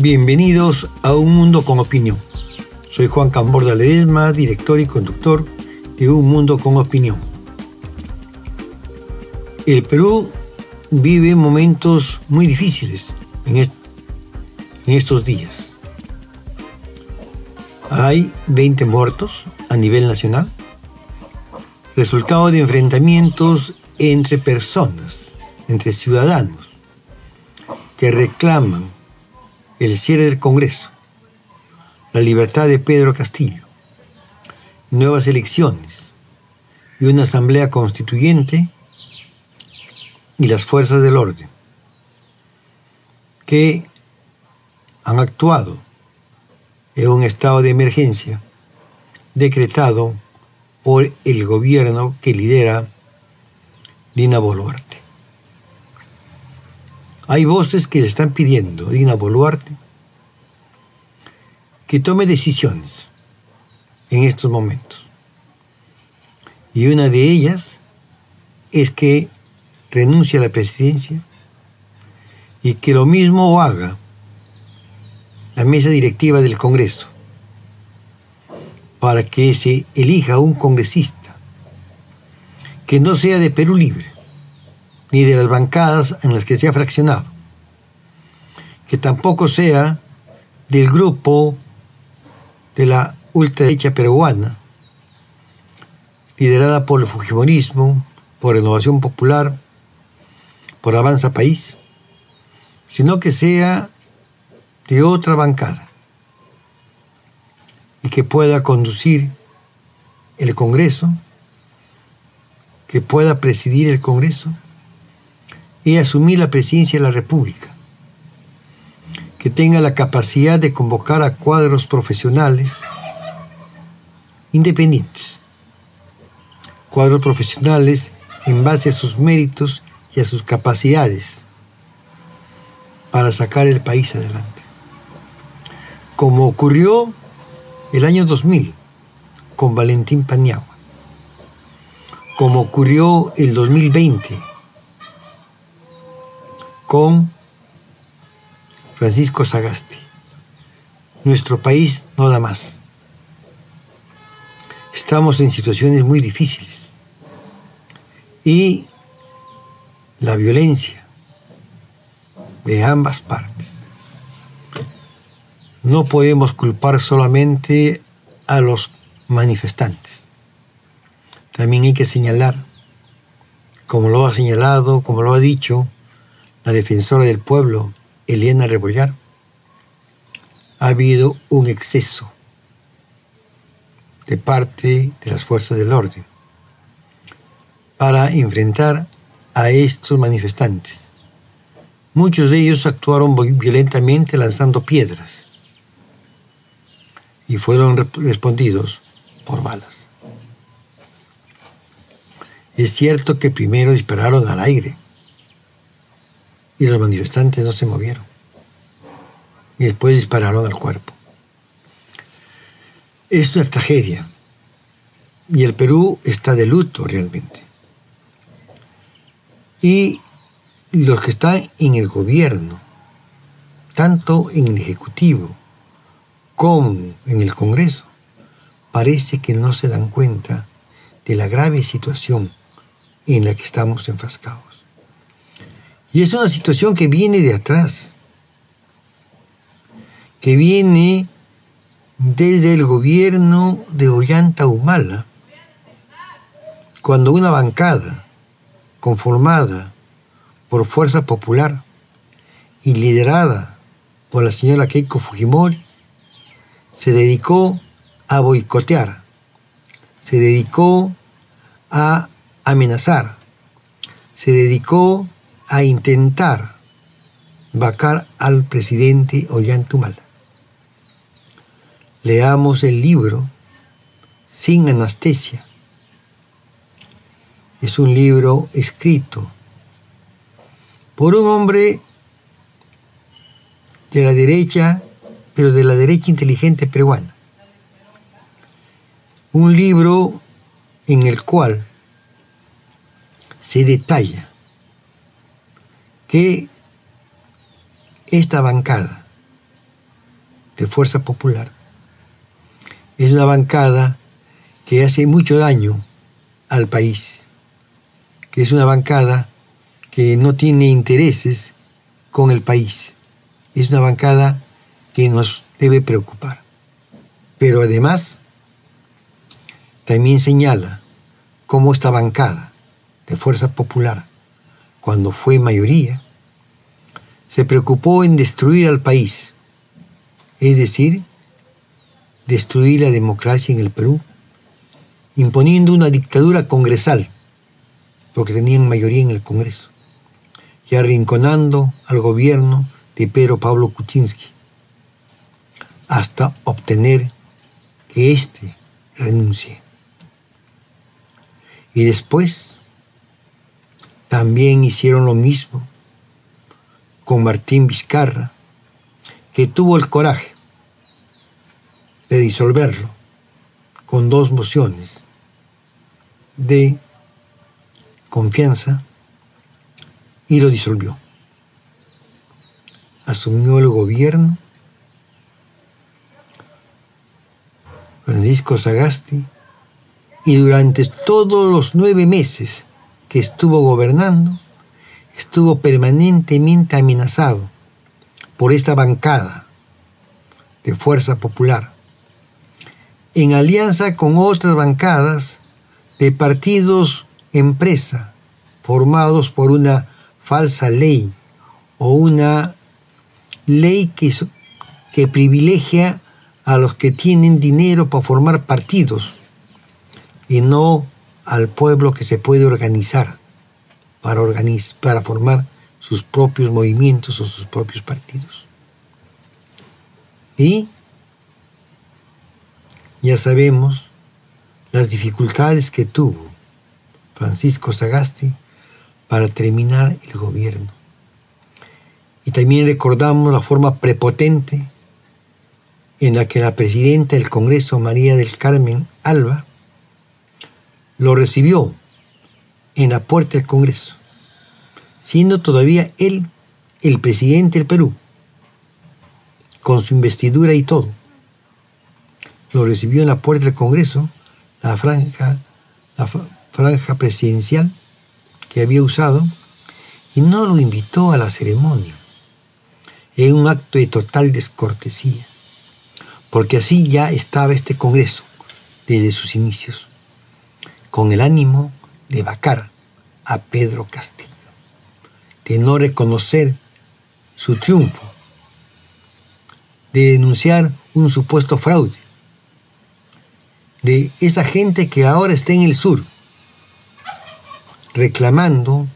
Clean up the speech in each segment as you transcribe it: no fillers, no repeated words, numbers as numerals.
Bienvenidos a Un Mundo con Opinión. Soy Juan Camborda Ledesma, director y conductor de Un Mundo con Opinión. El Perú vive momentos muy difíciles en estos días. Hay 20 muertos a nivel nacional, resultado de enfrentamientos entre personas, entre ciudadanos, que reclaman el cierre del Congreso, la libertad de Pedro Castillo, nuevas elecciones y una asamblea constituyente y las fuerzas del orden, que han actuado en un estado de emergencia decretado por el gobierno que lidera Dina Boluarte. Hay voces que le están pidiendo a Dina Boluarte que tome decisiones en estos momentos. Y una de ellas es que renuncie a la presidencia y que lo mismo haga la mesa directiva del Congreso para que se elija un congresista que no sea de Perú Libre, ni de las bancadas en las que se ha fraccionado, que tampoco sea del grupo de la ultraderecha peruana, liderada por el Fujimorismo, por Renovación Popular, por Avanza País, sino que sea de otra bancada y que pueda conducir el Congreso, que pueda presidir el Congreso y asumir la presidencia de la República, que tenga la capacidad de convocar a cuadros profesionales independientes, cuadros profesionales en base a sus méritos y a sus capacidades para sacar el país adelante. Como ocurrió el año 2000 con Valentín Paniagua, como ocurrió el 2020 con Francisco Sagasti. Nuestro país no da más. Estamos en situaciones muy difíciles y la violencia de ambas partes. No podemos culpar solamente a los manifestantes. También hay que señalar, como lo ha señalado, como lo ha dicho la defensora del pueblo, Eliana Rebollar, ha habido un exceso de parte de las fuerzas del orden para enfrentar a estos manifestantes. Muchos de ellos actuaron violentamente lanzando piedras y fueron respondidos por balas. Es cierto que primero dispararon al aire y los manifestantes no se movieron. Y después dispararon al cuerpo. Es una tragedia. Y el Perú está de luto realmente. Y los que están en el gobierno, tanto en el Ejecutivo como en el Congreso, parece que no se dan cuenta de la grave situación en la que estamos enfrascados. Y es una situación que viene de atrás, que viene desde el gobierno de Ollanta Humala, cuando una bancada conformada por Fuerza Popular y liderada por la señora Keiko Fujimori se dedicó a boicotear, se dedicó a amenazar, se dedicó a intentar vacar al presidente Ollanta Humala. Leamos el libro Sin Anestesia. Es un libro escrito por un hombre de la derecha, pero de la derecha inteligente peruana. Un libro en el cual se detalla que esta bancada de Fuerza Popular es una bancada que hace mucho daño al país, que es una bancada que no tiene intereses con el país. Es una bancada que nos debe preocupar. Pero además, también señala cómo esta bancada de Fuerza Popular, cuando fue mayoría, se preocupó en destruir al país, es decir, destruir la democracia en el Perú, imponiendo una dictadura congresal, porque tenían mayoría en el Congreso, y arrinconando al gobierno de Pedro Pablo Kuczynski, hasta obtener que éste renuncie. Y después también hicieron lo mismo con Martín Vizcarra, que tuvo el coraje de disolverlo con 2 mociones de confianza y lo disolvió. Asumió el gobierno Francisco Sagasti y durante todos los 9 meses que estuvo gobernando, estuvo permanentemente amenazado por esta bancada de Fuerza Popular, en alianza con otras bancadas de partidos empresa, formados por una falsa ley o una ley que privilegia a los que tienen dinero para formar partidos y no al pueblo que se puede organizar para formar sus propios movimientos o sus propios partidos. Y ya sabemos las dificultades que tuvo Francisco Sagasti para terminar el gobierno. Y también recordamos la forma prepotente en la que la presidenta del Congreso, María del Carmen Alba, lo recibió en la puerta del Congreso, siendo todavía él el presidente del Perú, con su investidura y todo. Lo recibió en la puerta del Congreso, la franja presidencial que había usado, y no lo invitó a la ceremonia, en un acto de total descortesía, porque así ya estaba este Congreso desde sus inicios, con el ánimo de vacar a Pedro Castillo, de no reconocer su triunfo, de denunciar un supuesto fraude, de esa gente que ahora está en el sur, reclamando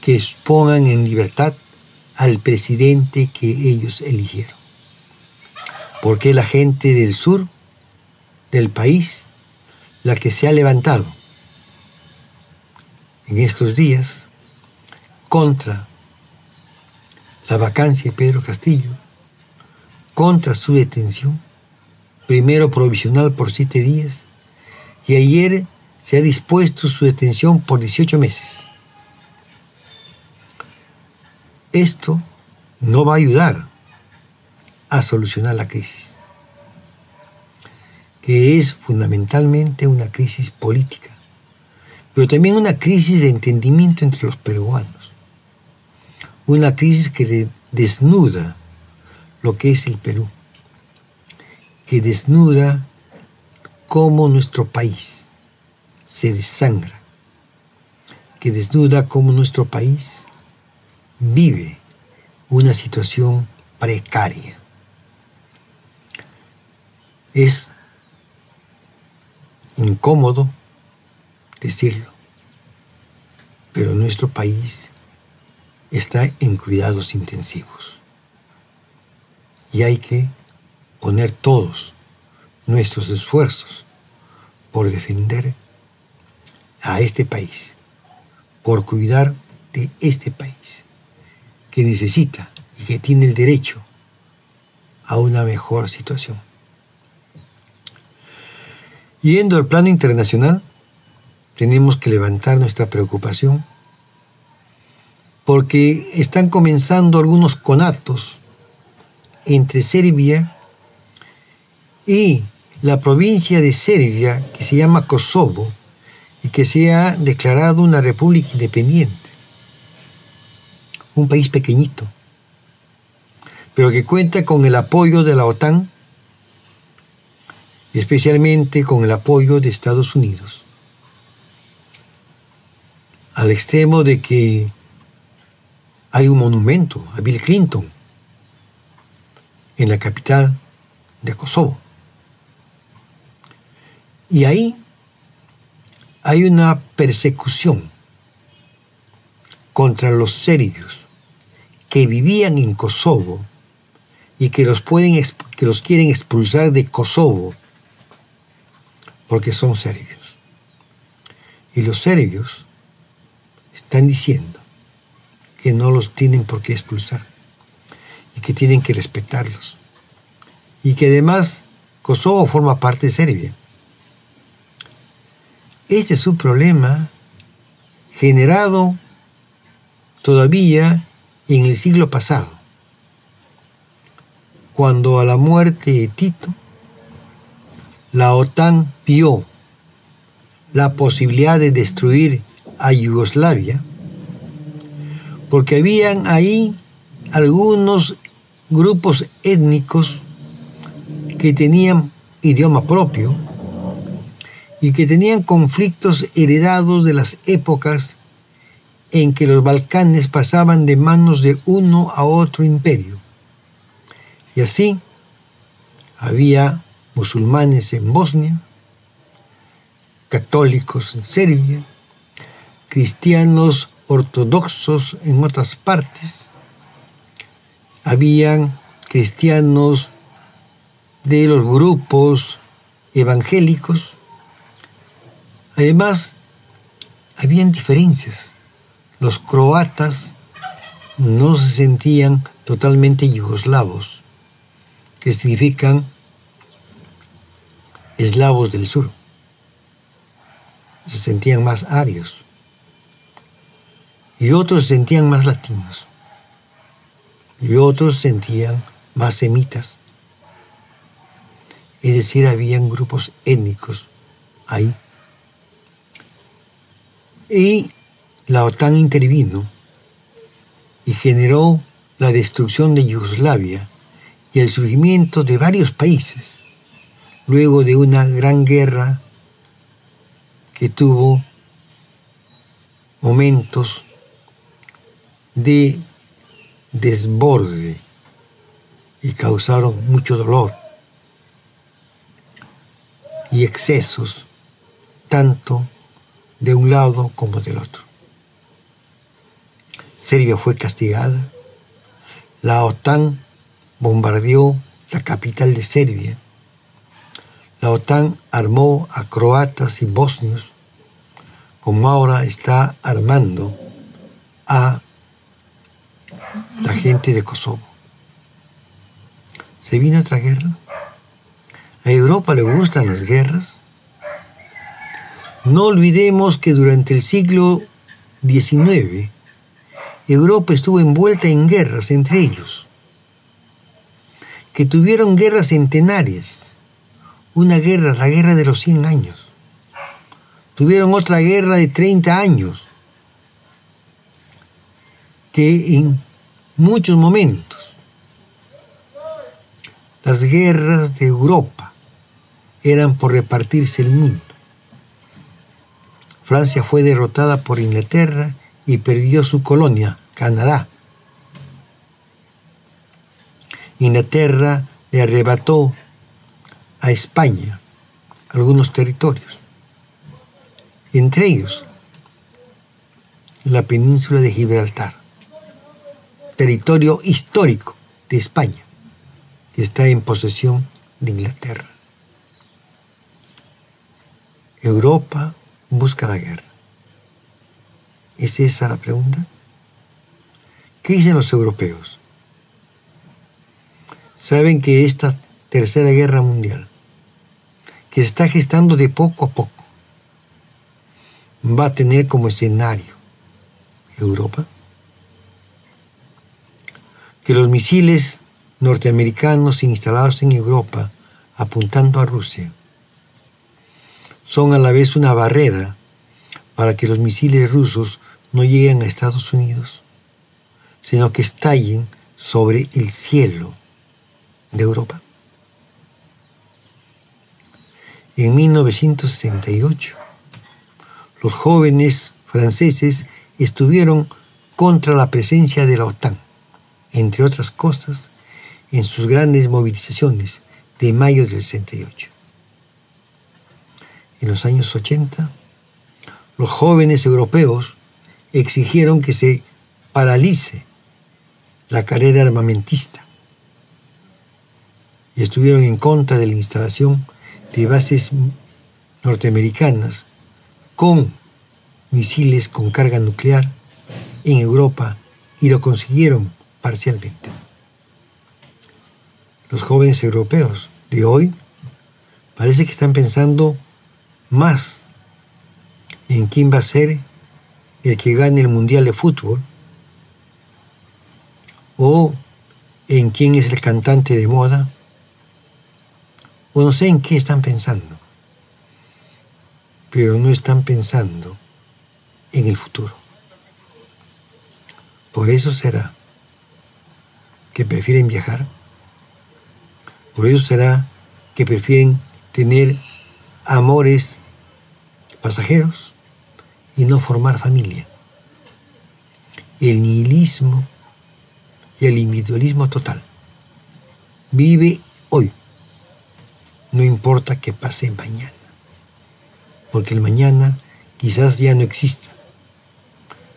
que pongan en libertad al presidente que ellos eligieron. Porque la gente del sur del país la que se ha levantado en estos días contra la vacancia de Pedro Castillo, contra su detención, primero provisional por 7 días, y ayer se ha dispuesto su detención por 18 meses. Esto no va a ayudar a solucionar la crisis, que es fundamentalmente una crisis política, pero también una crisis de entendimiento entre los peruanos, una crisis que desnuda lo que es el Perú, que desnuda cómo nuestro país se desangra, que desnuda cómo nuestro país vive una situación precaria. Es incómodo decirlo, pero nuestro país está en cuidados intensivos y hay que poner todos nuestros esfuerzos por defender a este país, por cuidar de este país que necesita y que tiene el derecho a una mejor situación. Yendo al plano internacional, tenemos que levantar nuestra preocupación porque están comenzando algunos conatos entre Serbia y la provincia de Serbia, que se llama Kosovo, y que se ha declarado una república independiente. Un país pequeñito, pero que cuenta con el apoyo de la OTAN, y especialmente con el apoyo de Estados Unidos, al extremo de que hay un monumento a Bill Clinton en la capital de Kosovo. Y ahí hay una persecución contra los serbios que vivían en Kosovo y que los quieren expulsar de Kosovo porque son serbios. Y los serbios están diciendo que no los tienen por qué expulsar y que tienen que respetarlos. Y que además Kosovo forma parte de Serbia. Este es un problema generado todavía en el siglo pasado, cuando a la muerte de Tito, la OTAN vio la posibilidad de destruir a Yugoslavia, porque habían ahí algunos grupos étnicos que tenían idioma propio y que tenían conflictos heredados de las épocas en que los Balcanes pasaban de manos de uno a otro imperio. Y así había musulmanes en Bosnia, católicos en Serbia, cristianos ortodoxos en otras partes, habían cristianos de los grupos evangélicos. Además, habían diferencias. Los croatas no se sentían totalmente yugoslavos, que significan eslavos del sur. Se sentían más arios. Y otros se sentían más latinos. Y otros se sentían más semitas. Es decir, habían grupos étnicos ahí. Y la OTAN intervino y generó la destrucción de Yugoslavia y el surgimiento de varios países, luego de una gran guerra que tuvo momentos de desborde y causaron mucho dolor y excesos, tanto de un lado como del otro. Serbia fue castigada, la OTAN bombardeó la capital de Serbia, la OTAN armó a croatas y bosnios, como ahora está armando a la gente de Kosovo. ¿Se vino otra guerra? ¿A Europa le gustan las guerras? No olvidemos que durante el siglo XIX, Europa estuvo envuelta en guerras entre ellos, que tuvieron guerras centenarias. Una guerra, la guerra de los 100 años. Tuvieron otra guerra de 30 años, que en muchos momentos las guerras de Europa eran por repartirse el mundo. Francia fue derrotada por Inglaterra y perdió su colonia, Canadá. Inglaterra le arrebató a España algunos territorios, entre ellos la península de Gibraltar, territorio histórico de España, que está en posesión de Inglaterra. Europa busca la guerra. ¿Es esa la pregunta? ¿Qué dicen los europeos? Saben que esta tercera guerra mundial, que se está gestando de poco a poco, va a tener como escenario Europa, que los misiles norteamericanos instalados en Europa apuntando a Rusia. Son a la vez una barrera para que los misiles rusos no lleguen a Estados Unidos, sino que estallen sobre el cielo de Europa. En 1968, los jóvenes franceses estuvieron contra la presencia de la OTAN, entre otras cosas, en sus grandes movilizaciones de mayo del 68. En los años 80, los jóvenes europeos exigieron que se paralice la carrera armamentista y estuvieron en contra de la instalación de bases norteamericanas con misiles con carga nuclear en Europa, y lo consiguieron parcialmente. Los jóvenes europeos de hoy parece que están pensando más en quién va a ser el que gane el Mundial de Fútbol, o en quién es el cantante de moda, o no sé en qué están pensando, pero no están pensando en el futuro. Por eso será que prefieren viajar, por eso será que prefieren tener amores pasajeros y no formar familia. El nihilismo y el individualismo total vive hoy, no importa que pase mañana, porque el mañana quizás ya no exista,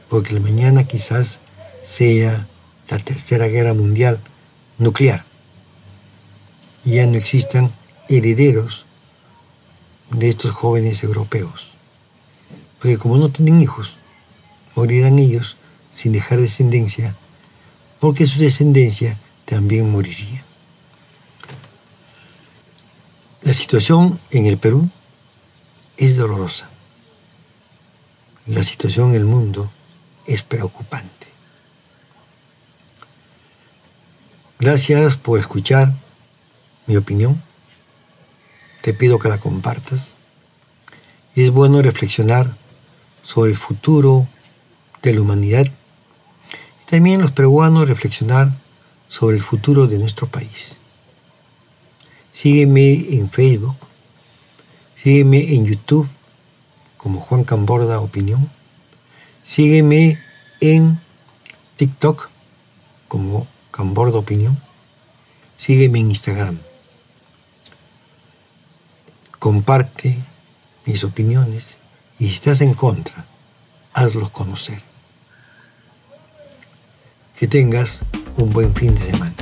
porque el mañana quizás sea la tercera guerra mundial nuclear y ya no existan herederos de estos jóvenes europeos, porque como no tienen hijos, morirán ellos sin dejar descendencia, porque su descendencia también moriría. La situación en el Perú es dolorosa. La situación en el mundo es preocupante. Gracias por escuchar mi opinión. Te pido que la compartas. Es bueno reflexionar sobre el futuro de la humanidad y también los peruanos reflexionar sobre el futuro de nuestro país. Sígueme en Facebook, sígueme en YouTube como Juan Camborda Opinión, sígueme en TikTok como Camborda Opinión, sígueme en Instagram. Comparte mis opiniones y si estás en contra, hazlos conocer. Que tengas un buen fin de semana.